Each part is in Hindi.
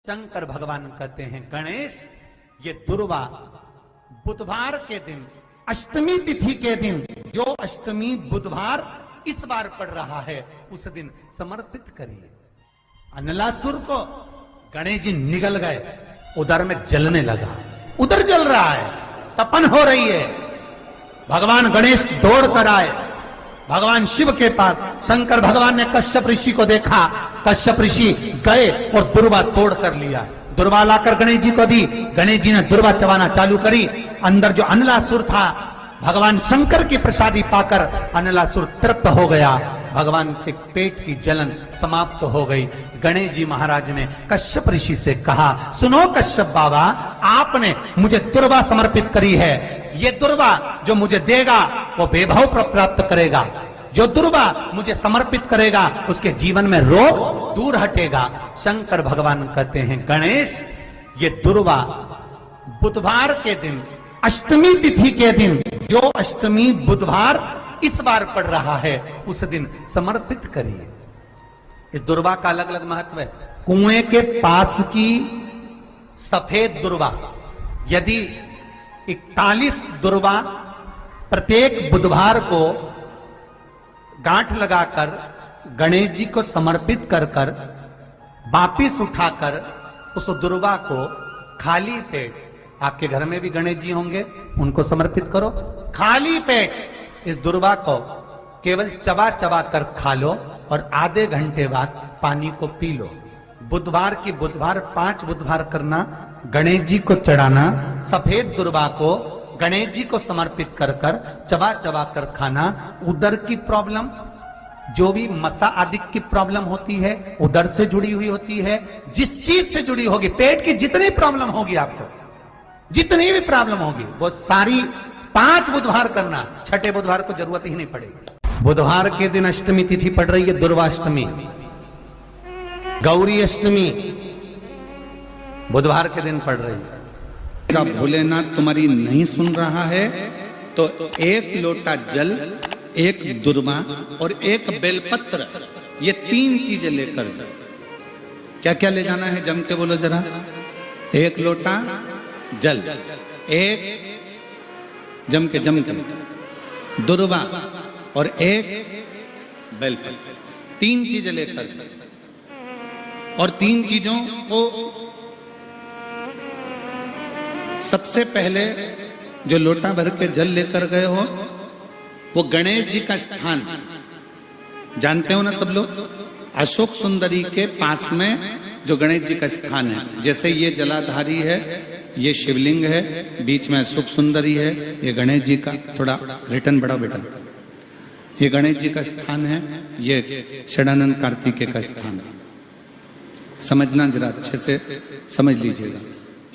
शंकर भगवान कहते हैं गणेश, ये दुर्वा बुधवार के दिन अष्टमी तिथि के दिन, जो अष्टमी बुधवार इस बार पड़ रहा है उस दिन समर्पित करिए। अनलासुर को गणेश जी निगल गए, उधर में जलने लगा, उधर जल रहा है, तपन हो रही है। भगवान गणेश दौड़ कर आए भगवान शिव के पास। शंकर भगवान ने कश्यप ऋषि को देखा, कश्यप ऋषि गए और दुर्वा तोड़ कर लिया। दुर्वा लाकर गणेश जी को दी, गणेश जी ने दुर्वा चबाना चालू करी। अंदर जो अनलासुर था, भगवान शंकर की प्रसादी पाकर अनलासुर तृप्त हो गया, भगवान के पेट की जलन समाप्त हो गई। गणेश जी महाराज ने कश्यप ऋषि से कहा, सुनो कश्यप बाबा, आपने मुझे दुर्वा समर्पित करी है, ये दुर्वा जो मुझे देगा वो वैभव प्राप्त करेगा, जो दुर्वा मुझे समर्पित करेगा उसके जीवन में रोग दूर हटेगा। शंकर भगवान कहते हैं गणेश, ये दुर्वा बुधवार के दिन अष्टमी तिथि के दिन, जो अष्टमी बुधवार इस बार पड़ रहा है उस दिन समर्पित करिए। इस दुर्वा का अलग अलग महत्व है। कुएं के पास की सफेद दुर्वा, यदि 41 दुर्वा प्रत्येक बुधवार को गांठ लगाकर गणेश जी को समर्पित कर कर वापिस उठाकर उस दुर्वा को खाली पेट, आपके घर में भी गणेश जी होंगे, उनको समर्पित करो। खाली पेट इस दुर्वा को केवल चबा चबा कर खा लो और आधे घंटे बाद पानी को पी लो। बुधवार की बुधवार 5 बुधवार करना, गणेश जी को चढ़ाना, सफेद दुर्वा को गणेश जी को समर्पित कर कर चबा चबा कर खाना। उदर की प्रॉब्लम, जो भी मसा आदि की प्रॉब्लम होती है उदर से जुड़ी हुई होती है, जिस चीज से जुड़ी होगी, पेट की जितनी प्रॉब्लम होगी, आपको जितनी भी प्रॉब्लम होगी वो सारी 5 बुधवार करना, छठे बुधवार को जरूरत ही नहीं पड़ेगी। बुधवार के दिन अष्टमी तिथि पड़ रही है, दुर्वाष्टमी, गौरी अष्टमी बुधवार के दिन पड़ रही है। भोलेनाथ तुम्हारी नहीं सुन रहा है तो 1 लोटा जल, 1 दुर्वा और 1 बेलपत्र, ये 3 चीजें लेकर, क्या क्या ले जाना है जम के बोलो जरा। 1 लोटा जल, 1 जम के दुर्वा और 1 बेलपत्र, 3 चीजें लेकर, और 3 चीजों को सबसे पहले जो लोटा भर के जल लेकर गए हो वो गणेश जी का स्थान जानते हो ना सब लोग, अशोक सुंदरी के पास में जो गणेश जी का स्थान है। जैसे ये जलाधारी है, ये शिवलिंग है, बीच में अशोक सुंदरी है, ये गणेश जी का, थोड़ा रिटर्न बढ़ाओ बेटा, ये गणेश जी का स्थान है, ये षडानंद कार्तिकेय का स्थान है। समझना जरा अच्छे से समझ लीजिएगा।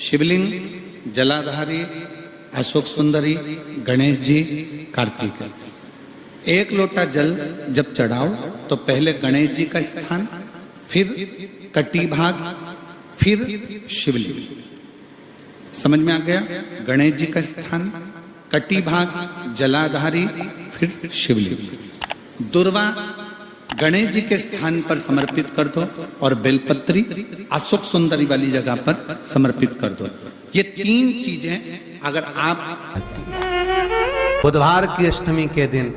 शिवलिंग, जलाधारी, अशोक सुंदरी, गणेश जी, कार्तिकेय। 1 लोटा जल जब चढ़ाओ तो पहले गणेश जी का स्थान, फिर कटी भाग, फिर शिवलिंग। समझ में आ गया? गणेश जी का स्थान, कटी भाग, जलाधारी, फिर शिवलिंग। दुर्वा गणेश जी के स्थान पर समर्पित कर दो और बेलपत्री अशोक सुंदरी वाली जगह पर समर्पित कर दो। ये 3 चीजें अगर आप बुधवार की अष्टमी के दिन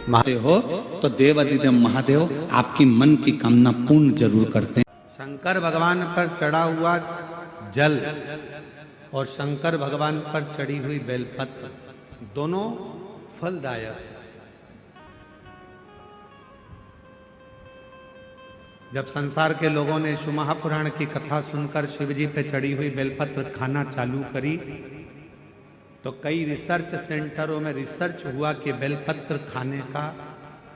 महादेव हो तो देवाधिदेव महादेव आपकी मन की कामना पूर्ण जरूर करते हैं। शंकर भगवान पर चढ़ा हुआ जल और शंकर भगवान पर चढ़ी हुई बेलपत्र दोनों फलदायक। जब संसार के लोगों ने शिव महापुराण की कथा सुनकर शिवजी पे चढ़ी हुई बेलपत्र खाना चालू करी तो कई रिसर्च सेंटरों में रिसर्च हुआ कि बेलपत्र खाने का,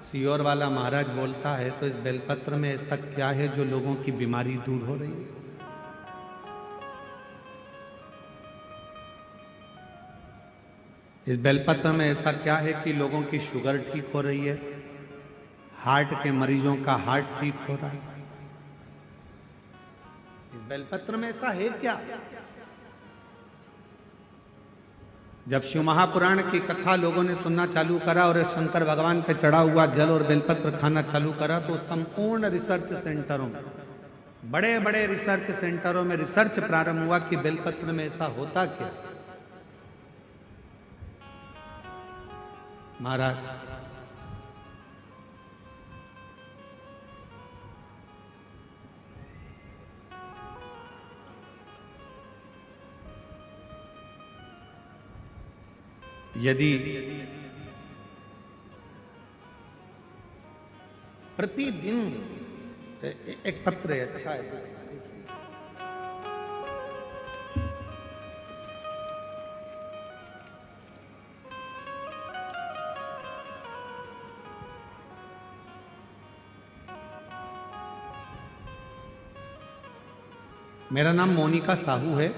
सियोर वाला महाराज बोलता है, तो इस बेलपत्र में ऐसा क्या है जो लोगों की बीमारी दूर हो रही है। इस बेलपत्र में ऐसा क्या है कि लोगों की शुगर ठीक हो रही है, हार्ट के मरीजों का हार्ट ठीक हो रहा है। इस बेलपत्र में ऐसा है क्या? जब शिव महापुराण की कथा लोगों ने सुनना चालू करा और शंकर भगवान पे चढ़ा हुआ जल और बेलपत्र खाना चालू करा तो संपूर्ण रिसर्च सेंटरों में बड़े बड़े रिसर्च सेंटरों में रिसर्च प्रारंभ हुआ कि बेलपत्र में ऐसा होता क्या। महाराज यदि प्रतिदिन एक पत्र है, अच्छा है, मेरा नाम मोनिका साहू है।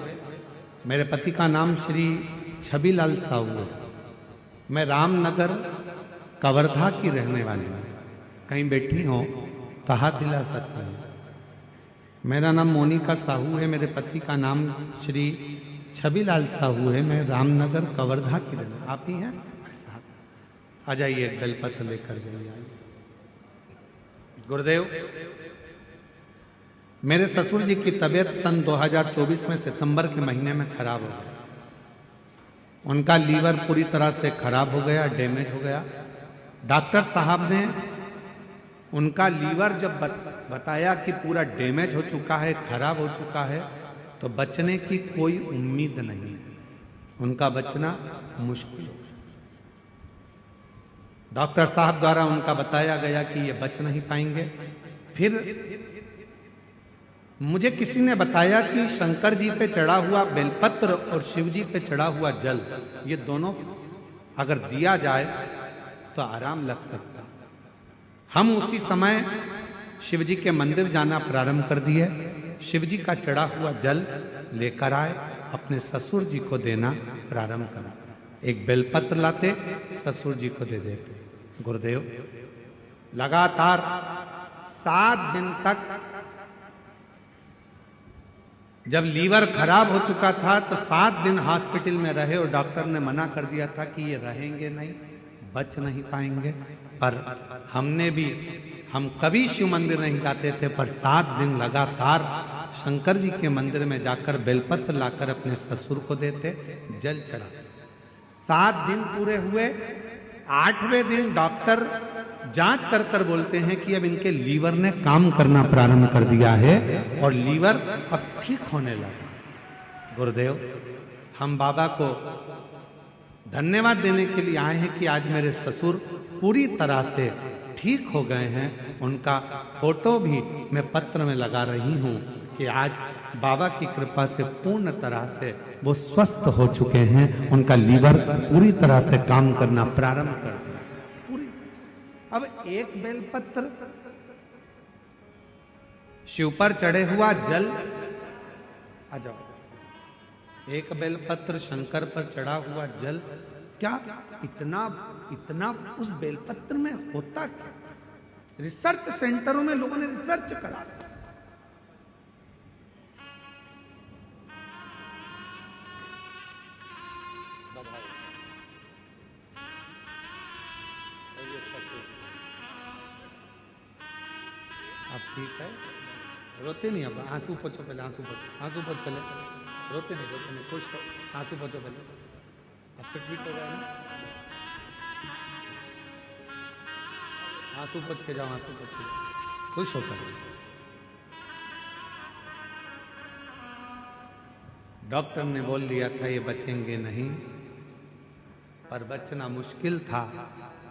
मेरे पति का नाम श्री छबीलाल साहू है। मैं रामनगर कवर्धा की रहने वाली हूँ। कहीं बैठी हो तो हाथ हिला सकते हैं। मेरा नाम मोनिका साहू है। मेरे पति का नाम श्री छबीलाल साहू है। मैं रामनगर कवर्धा की रहने। आप ही हैं? आ जाइए, एक बेलपत्र लेकर जाइए। गुरुदेव, मेरे ससुर जी की तबीयत सन 2024 में सितंबर के महीने में खराब हो गई। उनका लीवर पूरी तरह से खराब हो गया, डैमेज हो गया। डॉक्टर साहब ने उनका लीवर जब बताया कि पूरा डैमेज हो चुका है, खराब हो चुका है, तो बचने की कोई उम्मीद नहीं है। उनका बचना मुश्किल हो। डॉक्टर साहब द्वारा उनका बताया गया कि ये बच नहीं पाएंगे। फिर मुझे किसी ने बताया कि शंकर जी पे चढ़ा हुआ बेलपत्र और शिव जी पे चढ़ा हुआ जल, ये दोनों अगर दिया जाए तो आराम लग सकता। हम उसी समय शिव जी के मंदिर जाना प्रारंभ कर दिए। शिव जी का चढ़ा हुआ जल लेकर आए, अपने ससुर जी को देना प्रारंभ करा। एक बेलपत्र लाते, ससुर जी को दे देते। गुरुदेव, लगातार 7 दिन तक जब लीवर खराब हो चुका था तो 7 दिन हॉस्पिटल में रहे और डॉक्टर ने मना कर दिया था कि ये रहेंगे नहीं, बच नहीं पाएंगे। पर हम कभी शिव मंदिर नहीं जाते थे, पर 7 दिन लगातार शंकर जी के मंदिर में जाकर बेलपत्र लाकर अपने ससुर को देते, जल चढ़ाते। 7 दिन पूरे हुए। 8वें दिन डॉक्टर जांच कर कर बोलते हैं कि अब इनके लीवर ने काम करना प्रारंभ कर दिया है और लीवर अब ठीक होने लगा। गुरुदेव, हम बाबा को धन्यवाद देने के लिए आए हैं कि आज मेरे ससुर पूरी तरह से ठीक हो गए हैं। उनका फोटो भी मैं पत्र में लगा रही हूं कि आज बाबा की कृपा से पूर्ण तरह से वो स्वस्थ हो चुके हैं। उनका लीवर पूरी तरह से काम करना प्रारंभ कर दिया। पूरी। अब एक बेलपत्र, शिव पर चढ़े हुआ जल, आ जाओ, एक बेलपत्र शंकर पर चढ़ा हुआ जल, क्या इतना उस बेलपत्र में होता क्या? रिसर्च सेंटरों में लोगों ने रिसर्च करा। अब ठीक है, रोते नहीं। अब आंसू पोछो पहले, आंसू पोछ पहले। रोते नहीं, खुश हो। आंसू पोछो पहले। अब फिट हो गया ना, आंसू पोछ के जाओ, आंसू पोछ के जाओ, खुश होकर। डॉक्टर ने बोल दिया था ये बचेंगे नहीं, पर बचना मुश्किल था।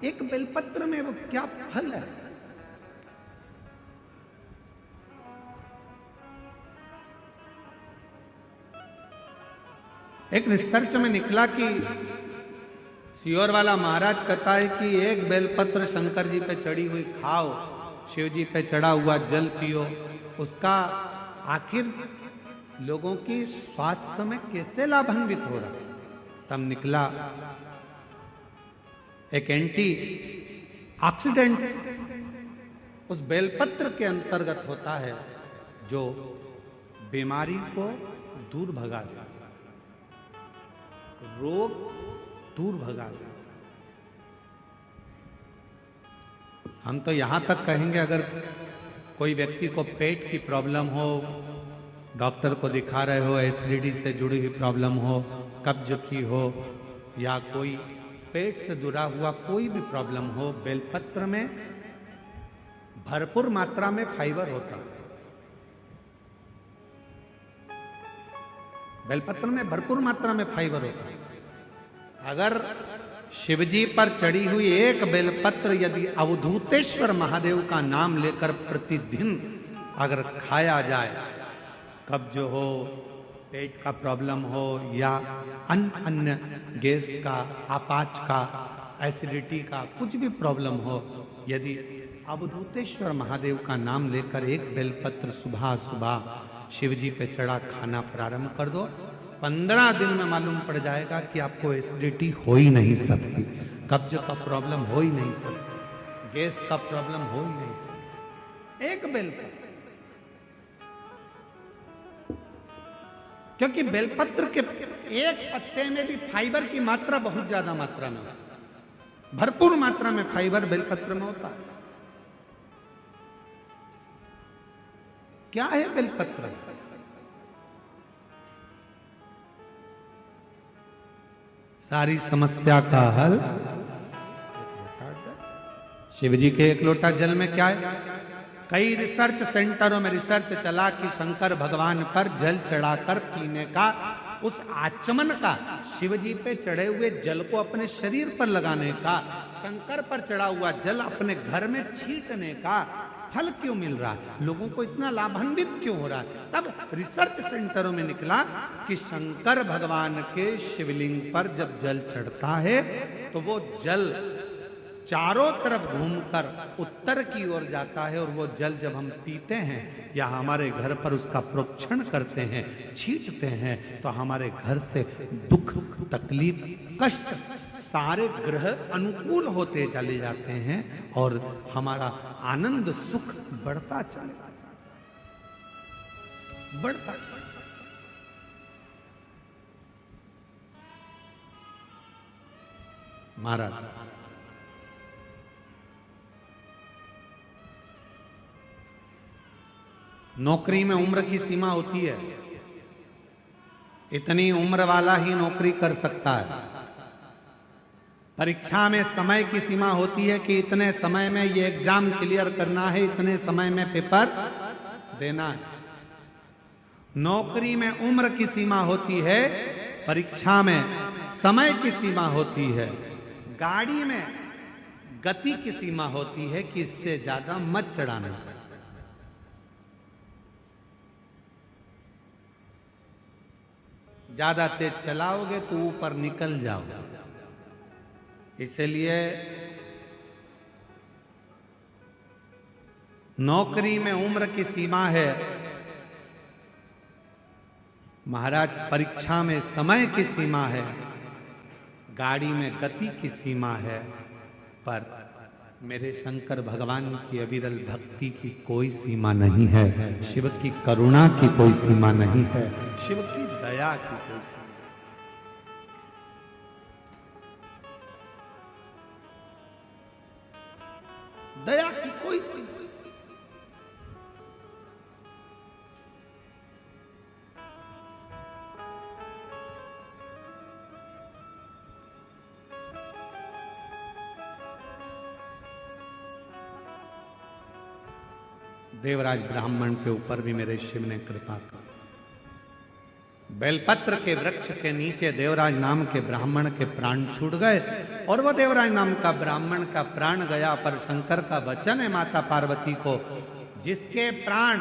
एक बेलपत्र में वो क्या फल है? एक रिसर्च में निकला कि सियोर वाला महाराज कहता है कि एक बेलपत्र शंकर जी पे चढ़ी हुई खाओ, शिव जी पे चढ़ा हुआ जल पियो, उसका आखिर लोगों की स्वास्थ्य में कैसे लाभान्वित हो रहा। तब निकला एक एंटी ऑक्सीडेंट उस बेलपत्र के अंतर्गत होता है जो बीमारी को दूर भगा देता, रोग दूर भगा देता। हम तो यहां तक कहेंगे, अगर कोई व्यक्ति को पेट की प्रॉब्लम हो, डॉक्टर को दिखा रहे हो, एसिडिटी से जुड़ी हुई प्रॉब्लम हो, कब्ज की हो, या कोई पेट से जुड़ा हुआ कोई भी प्रॉब्लम हो, बेलपत्र में भरपूर मात्रा में फाइबर होता है। बेलपत्र में भरपूर मात्रा में फाइबर होता है। अगर शिवजी पर चढ़ी हुई एक बेलपत्र यदि अवधूतेश्वर महादेव का नाम लेकर प्रतिदिन अगर खाया जाए, कब्ज हो, पेट का प्रॉब्लम हो, या अन्य गैस का, आपाच का, एसिडिटी का कुछ भी प्रॉब्लम हो, यदि अवधूतेश्वर महादेव का नाम लेकर एक बेलपत्र सुबह सुबह शिवजी पे चढ़ा खाना प्रारंभ कर दो, 15 दिन में मालूम पड़ जाएगा कि आपको एसिडिटी हो ही नहीं सकती, कब्ज का प्रॉब्लम हो ही नहीं सकती, गैस का प्रॉब्लम हो ही नहीं सकती। एक बेलपत्र, क्योंकि बेलपत्र के एक पत्ते में भी फाइबर की मात्रा बहुत ज्यादा मात्रा में होती है, भरपूर मात्रा में फाइबर बेलपत्र में होता है। क्या है बेलपत्र? सारी समस्या का हल शिवजी के एक लोटा जल में क्या है? कई रिसर्च सेंटरों में रिसर्च चला कि शंकर भगवान पर जल चढ़ाकर पीने का, उस आचमन का, शिवजी पे चढ़े हुए जल को अपने शरीर पर लगाने का, शंकर पर चढ़ा हुआ जल अपने घर में छींटने का फल क्यों मिल रहा है, लोगों को इतना लाभान्वित क्यों हो रहा है? तब रिसर्च सेंटरों में निकला कि शंकर भगवान के शिवलिंग पर जब जल चढ़ता है तो वो जल चारों तरफ घूमकर उत्तर की ओर जाता है, और वो जल जब हम पीते हैं या हमारे घर पर उसका प्रोक्षण करते हैं, छींटते हैं, तो हमारे घर से दुख, तकलीफ, कष्ट सारे ग्रह अनुकूल होते चले जाते हैं और हमारा आनंद सुख बढ़ता चले जाता है, बढ़ता चले। महाराज नौकरी में उम्र की सीमा होती है, इतनी उम्र वाला ही नौकरी कर सकता है। परीक्षा में समय की सीमा होती है कि इतने समय में ये एग्जाम क्लियर करना है, इतने समय में पेपर देना है। नौकरी में उम्र की सीमा होती है, परीक्षा में समय की सीमा होती है। गाड़ी में गति की सीमा होती है कि इससे ज्यादा मत चढ़ाना। ज्यादा तेज चलाओगे तो ऊपर निकल जाओगे। इसलिए नौकरी में उम्र की सीमा है, महाराज परीक्षा में समय की सीमा है, गाड़ी में गति की सीमा है, पर मेरे शंकर भगवान की अविरल भक्ति की कोई सीमा नहीं है, शिव की करुणा की कोई सीमा नहीं है, शिव की दया की कोई सीमा। दया की कोई सीमा। देवराज ब्राह्मण के ऊपर भी मेरे शिव ने कृपा की। बेलपत्र के वृक्ष के नीचे देवराज नाम के ब्राह्मण के प्राण छूट गए, और वो देवराज नाम का ब्राह्मण का प्राण गया, पर शंकर का वचन है माता पार्वती को, जिसके प्राण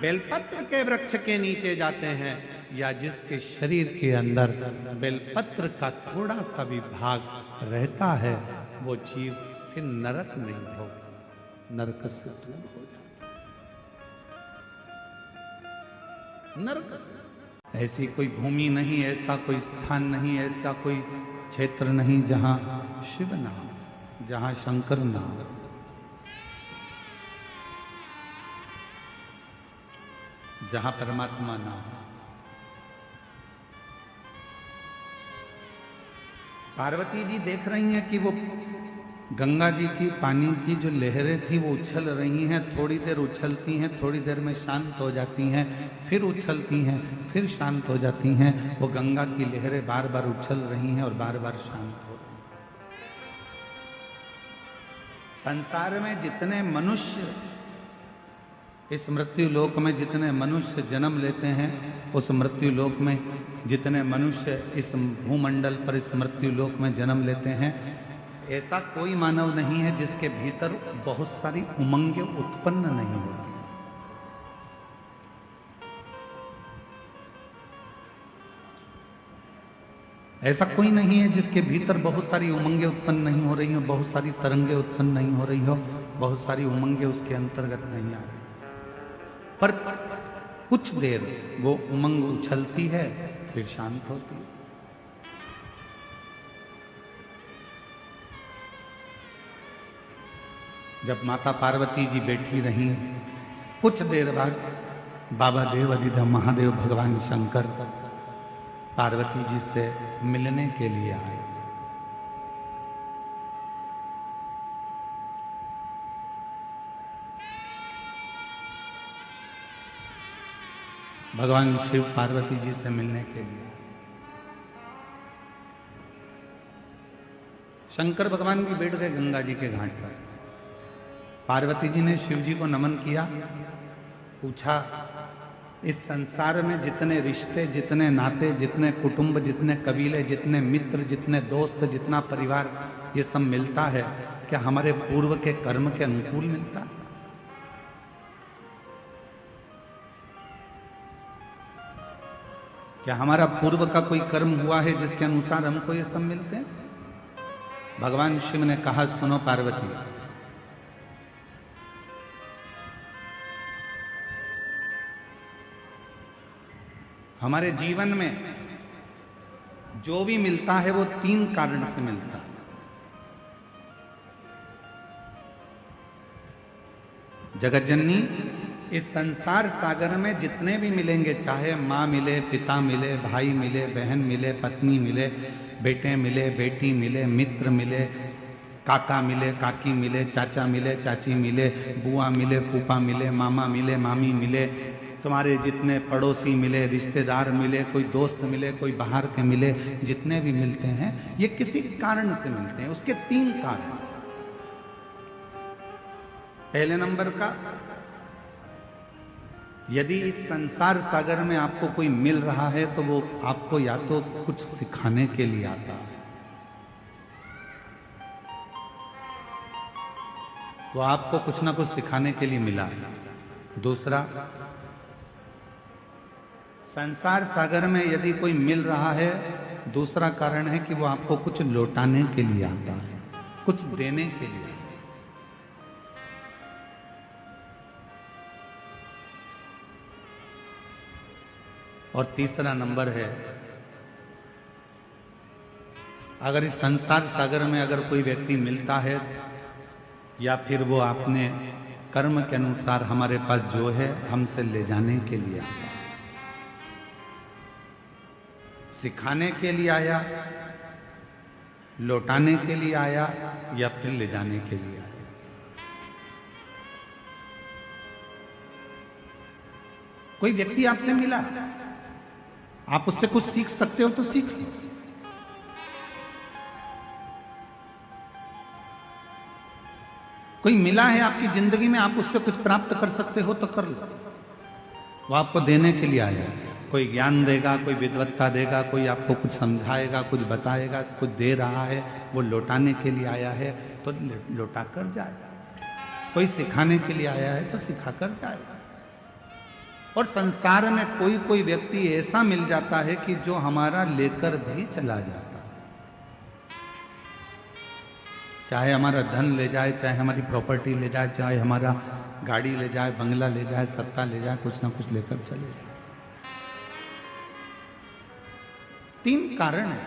बेलपत्र के वृक्ष के नीचे जाते हैं या जिसके शरीर के अंदर बेलपत्र का थोड़ा सा भी भाग रहता है, वो जीव फिर नरक नहीं भोग, नरक से दूर हो जाता। नरक से ऐसी कोई भूमि नहीं, ऐसा कोई स्थान नहीं, ऐसा कोई क्षेत्र नहीं जहां शिव ना हो, जहां शंकर ना हो। जहां परमात्मा ना हो। पार्वती जी देख रही हैं कि वो गंगा जी की पानी की जो लहरें थी वो उछल रही हैं, थोड़ी देर उछलती हैं, थोड़ी देर में शांत हो जाती हैं, फिर उछलती हैं, फिर शांत हो जाती हैं। वो गंगा की लहरें बार बार उछल रही हैं और बार बार शांत हो रही हैं। संसार में जितने मनुष्य, इस मृत्यु लोक में जितने मनुष्य जन्म लेते हैं, उस मृत्यु लोक में जितने मनुष्य इस भूमंडल पर इस मृत्यु लोक में जन्म लेते हैं, ऐसा कोई मानव नहीं है जिसके भीतर बहुत सारी उमंगें उत्पन्न नहीं होती। ऐसा कोई नहीं है जिसके भीतर बहुत सारी उमंगें उत्पन्न नहीं हो रही हो, बहुत सारी तरंगें उत्पन्न नहीं हो रही हो, बहुत सारी उमंगें उसके अंतर्गत नहीं आ रही। पर कुछ देर वो उमंग उछलती है, फिर शांत होती है। जब माता पार्वती जी बैठी रही, कुछ देर बाद बाबा देव अधिदेव महादेव भगवान शंकर पार्वती जी से मिलने के लिए आए। भगवान शिव पार्वती जी से मिलने के लिए शंकर भगवान भी बैठ गए गंगा जी के घाट पर। पार्वती जी ने शिव जी को नमन किया, पूछा इस संसार में जितने रिश्ते, जितने नाते, जितने कुटुंब, जितने कबीले, जितने मित्र, जितने दोस्त, जितना परिवार, ये सब मिलता है, क्या हमारे पूर्व के कर्म के अनुकूल मिलता है? क्या हमारा पूर्व का कोई कर्म हुआ है जिसके अनुसार हमको ये सब मिलते हैं? भगवान शिव ने कहा, सुनो पार्वती, हमारे जीवन में जो भी मिलता है वो 3 कारण से मिलता है। जगत जननी, इस संसार सागर में जितने भी मिलेंगे, चाहे माँ मिले, पिता मिले, भाई मिले, बहन मिले, पत्नी मिले, बेटे मिले, बेटी मिले, मित्र मिले, काका मिले, काकी मिले, चाचा मिले, चाची मिले, बुआ मिले, फूफा मिले, मामा मिले, मामी मिले, तुम्हारे जितने पड़ोसी मिले, रिश्तेदार मिले, कोई दोस्त मिले, कोई बाहर के मिले, जितने भी मिलते हैं ये किसी कारण से मिलते हैं। उसके 3 कारण। पहले नंबर का, यदि इस संसार सागर में आपको कोई मिल रहा है तो वो आपको या तो कुछ सिखाने के लिए आता है, वो आपको कुछ ना कुछ सिखाने के लिए मिला है। दूसरा, संसार सागर में यदि कोई मिल रहा है, दूसरा कारण है कि वो आपको कुछ लौटाने के लिए आता है, कुछ देने के लिए। और तीसरा नंबर है, अगर इस संसार सागर में अगर कोई व्यक्ति मिलता है या फिर वो अपने कर्म के अनुसार हमारे पास जो है हमसे ले जाने के लिए आता है, सिखाने के लिए आया, लौटाने के लिए आया, या फिर ले जाने के लिए आया। कोई व्यक्ति आपसे मिला, आप उससे कुछ सीख सकते हो तो सीख लो। कोई मिला है आपकी जिंदगी में, आप उससे कुछ प्राप्त कर सकते हो तो कर लो। वो आपको देने के लिए आया है, कोई ज्ञान देगा, कोई विद्वत्ता देगा, कोई आपको कुछ समझाएगा, कुछ बताएगा, कुछ दे रहा है, वो लौटाने के लिए आया है तो लौटा कर जाएगा। कोई सिखाने के लिए आया है तो सिखा कर जाएगा। और संसार में कोई कोई व्यक्ति ऐसा मिल जाता है कि जो हमारा लेकर भी चला जाता है, चाहे हमारा धन ले जाए, चाहे हमारी प्रॉपर्टी ले जाए, चाहे हमारा गाड़ी ले जाए, बंगला ले जाए, सत्ता ले जाए, कुछ ना कुछ लेकर चले जाए। 3 कारण है।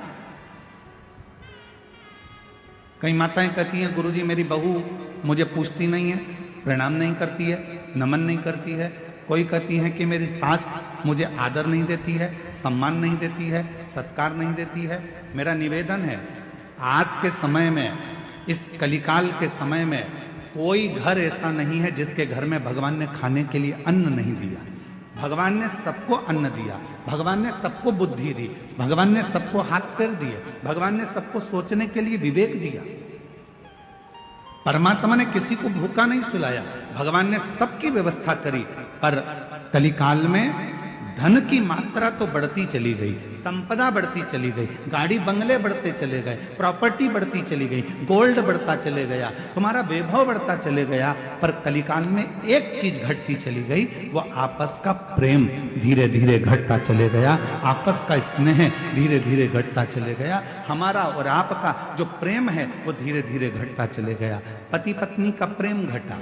कई माताएं कहती हैं, गुरुजी मेरी बहू मुझे पूछती नहीं है, प्रणाम नहीं करती है, नमन नहीं करती है। कोई कहती है कि मेरी सास मुझे आदर नहीं देती है, सम्मान नहीं देती है, सत्कार नहीं देती है। मेरा निवेदन है, आज के समय में इस कलिकाल के समय में कोई घर ऐसा नहीं है जिसके घर में भगवान ने खाने के लिए अन्न नहीं दिया। भगवान ने सबको अन्न दिया, भगवान ने सबको बुद्धि दी, भगवान ने सबको हाथ पैर दिए, भगवान ने सबको सोचने के लिए विवेक दिया। परमात्मा ने किसी को भूखा नहीं सुलाया, भगवान ने सबकी व्यवस्था करी। पर कलिकाल में धन की मात्रा तो बढ़ती चली गई, संपदा बढ़ती चली गई, गाड़ी बंगले बढ़ते चले गए, प्रॉपर्टी बढ़ती चली गई, गोल्ड बढ़ता चले गया, तुम्हारा वैभव बढ़ता चले गया। पर कलिकाल में एक चीज घटती चली गई, वो आपस का प्रेम धीरे धीरे घटता चले गया, आपस का स्नेह धीरे धीरे घटता चले गया। हमारा और आपका जो प्रेम है वो धीरे धीरे घटता चले गया। पति पत्नी का प्रेम घटा,